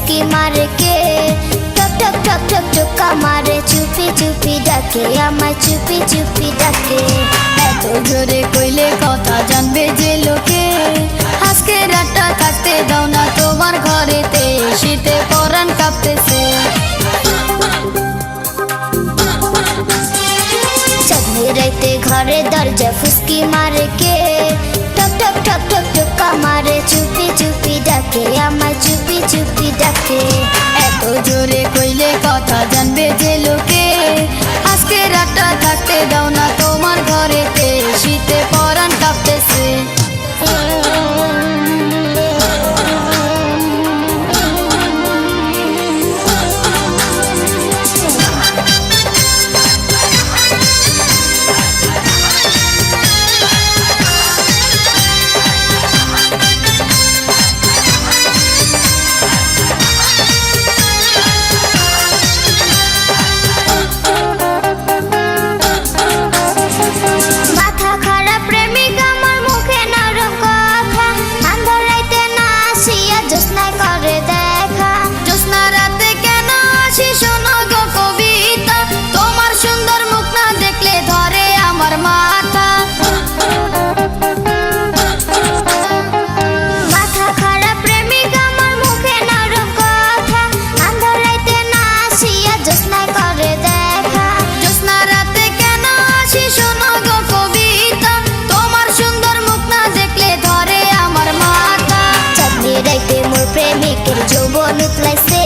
ফুসকি মারে কে? টক টক টক টক টোকা মারে চুপি চুপি ডাকে, আমায় চুপি চুপি ডাকে। এত জোরে কইলে কথা জানবে যে লোকে, আজকে রাতটা থাকতে দাও না তোমার ঘরেতে, শীতে পরাণ কাঁপতেছে। চাঁদনি রাইতে ঘরে দরজা ফুসকি মারে কে? টক টক টক টক টোকা মারে চুপি চুপি ডাকে, আমায় চুপি চুপি ডাকে। এত জোরে কইলে কথা জানবে যে লোকে, আজকে রাতটা থাকতে দাও না তোমার ঘরেতে, শীতে পরাণ কাঁপতেছে। প্রেমিকের যৌবন উতলাইছে,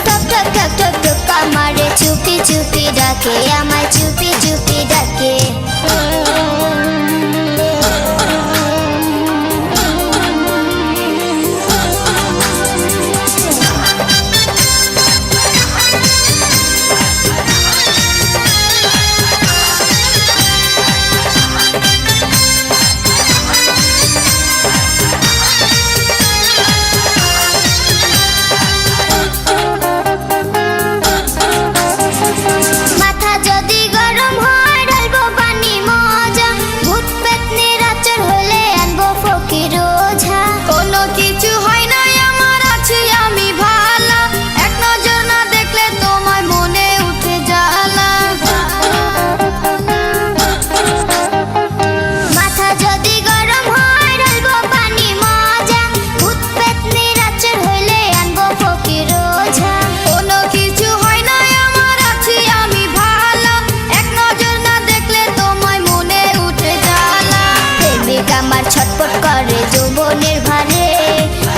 টক টক টক টক টোকা মারে চুপি চুপি ডাকে, আমায় চুপি চুপি ডাকে। ছটপট করে যৌবনের ভারে,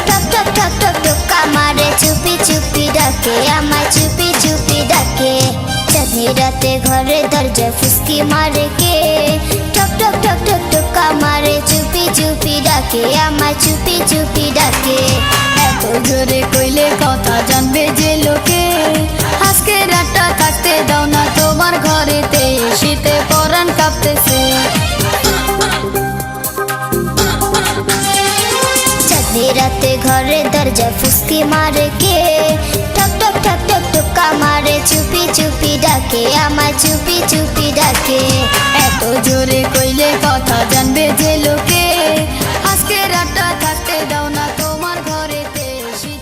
টক টক টক টক টোকা মারে চুপি চুপি ডাকে, আমায় চুপি চুপি ডাকে। চাঁদনি রাতে ঘরে দরজা ফুসকি মারে কে? টক টক টক টক টোকা মারে চুপি চুপি ডাকে, আমায় চুপি চুপি ডাকে। এত জোরে কইলে কথা জানবে যে লোকে, আজকে রাতটা থাকতে দাও না তোমার ঘরেতে, শীতে পরাণ কাঁপতেছে। রাতে ঘরে দরজা ফুসকি মারে কে? টক টক টক টক টোকা মারে চুপি চুপি ডাকে, আমায় চুপি চুপি ডাকে।